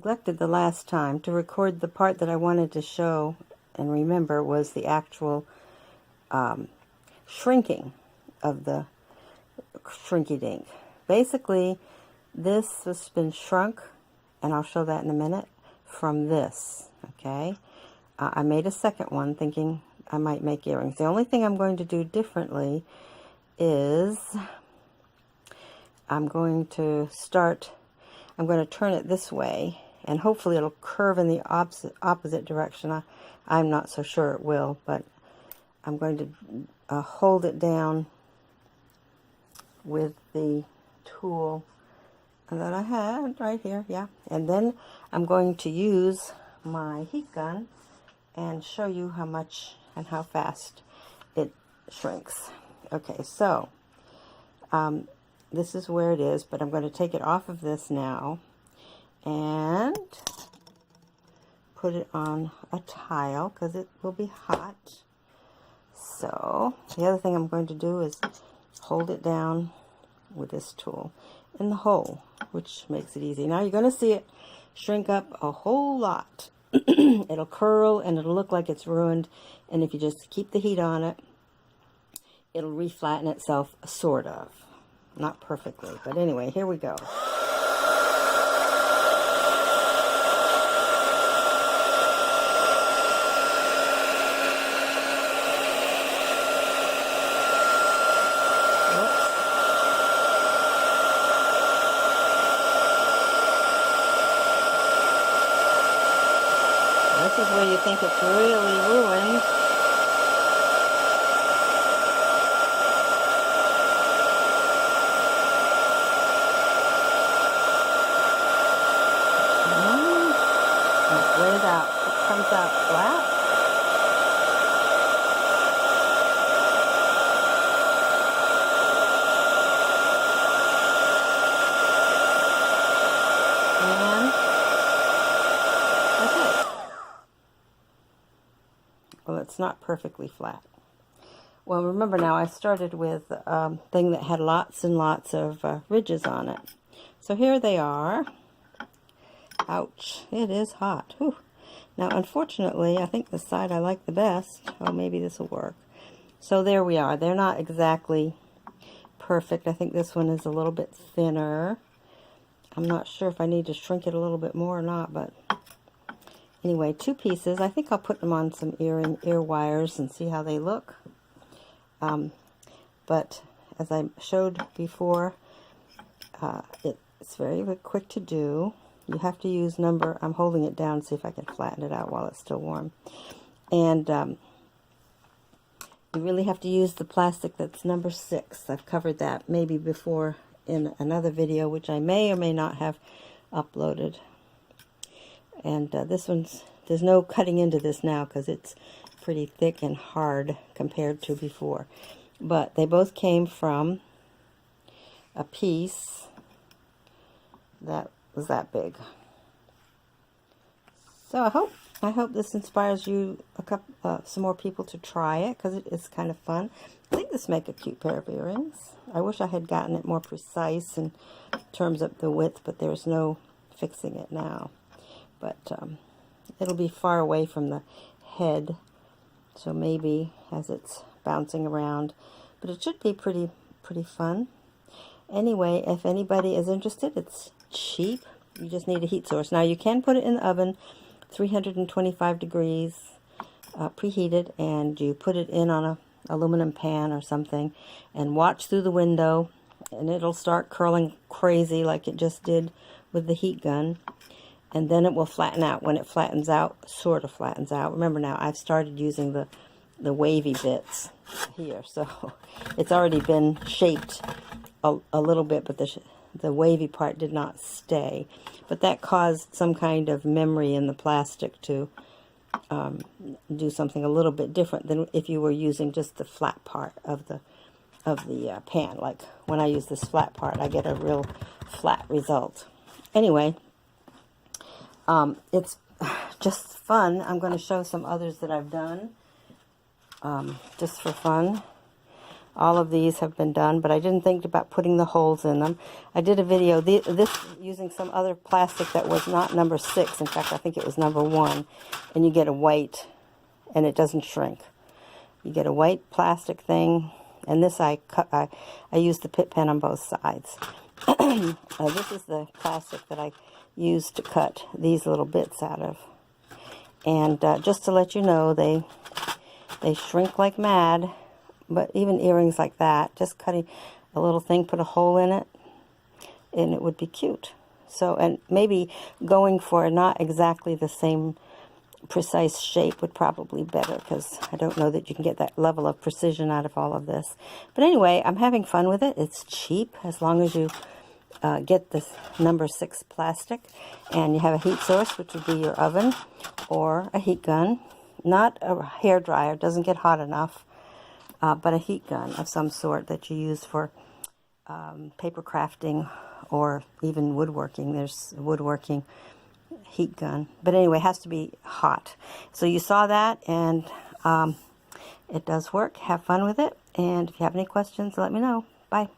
Neglected the last time to record the part that I wanted to show and remember was the actual shrinking of the Shrinky Dink. Basically, this has been shrunk, and I'll show that in a minute, from this, okay? I made a second one thinking I might make earrings. The only thing I'm going to do differently is I'm going to turn it this way, and hopefully it'll curve in the opposite direction. I'm not so sure it will, but I'm going to hold it down with the tool that I had right here, yeah. And then I'm going to use my heat gun and show you how much and how fast it shrinks. Okay, so this is where it is, but I'm going to take it off of this now and put it on a tile because it will be hot. So the other thing I'm going to do is hold it down with this tool in the hole, which makes it easy. Now you're going to see it shrink up a whole lot. It'll curl and it'll look like it's ruined, and if you just keep the heat on it, it'll reflatten itself, sort of. Not perfectly, but anyway, here we go. This is where you think it's really ruined. It comes out flat. And that's it. Well, it's not perfectly flat. Well, remember now, I started with a thing that had lots and lots of ridges on it. So here they are. Ouch, it is hot. Whew. Now, unfortunately, I think the side I like the best. Oh, maybe this will work. So there we are. They're not exactly perfect. I think this one is a little bit thinner. I'm not sure if I need to shrink it a little bit more or not, but anyway, 2 pieces. I think I'll put them on some ear wires and see how they look. But as I showed before, it's very quick to do. You have to use I'm holding it down to see if I can flatten it out while it's still warm. And you really have to use the plastic that's number 6. I've covered that maybe before in another video, which I may or may not have uploaded. And this one's, there's no cutting into this now because it's pretty thick and hard compared to before. But they both came from a piece that was that big. So I hope this inspires you some more people to try it, because it is kind of fun. I think this make a cute pair of earrings. I wish I had gotten it more precise in terms of the width, but there's no fixing it now. But it'll be far away from the head, so maybe as it's bouncing around, but it should be pretty fun. Anyway, if anybody is interested, it's cheap. You just need a heat source. Now you can put it in the oven, 325 degrees, preheated, and you put it in on a aluminum pan or something and watch through the window, and it'll start curling crazy like it just did with the heat gun, and then it will flatten out. When it flattens out, sort of flattens out. Remember now, I've started using the wavy bits here, so it's already been shaped a little bit, but the wavy part did not stay. But that caused some kind of memory in the plastic to do something a little bit different than if you were using just the flat part of the pan. Like when I use this flat part, I get a real flat result. Anyway, it's just fun. I'm going to show some others that I've done just for fun. All of these have been done, but I didn't think about putting the holes in them. I did a video, this using some other plastic that was not number 6. In fact, I think it was number 1. And you get a white, and it doesn't shrink. You get a white plastic thing, and this I used the pit pen on both sides. This is the plastic that I used to cut these little bits out of. And just to let you know, they shrink like mad. But even earrings like that, just cutting a little thing, put a hole in it, and it would be cute. So, and maybe going for not exactly the same precise shape would probably be better, because I don't know that you can get that level of precision out of all of this. But anyway, I'm having fun with it. It's cheap, as long as you get this number 6 plastic, and you have a heat source, which would be your oven, or a heat gun. Not a hair dryer, doesn't get hot enough. But a heat gun of some sort that you use for paper crafting or even woodworking. There's a woodworking heat gun. But anyway, it has to be hot. So you saw that, and it does work. Have fun with it. And if you have any questions, let me know. Bye.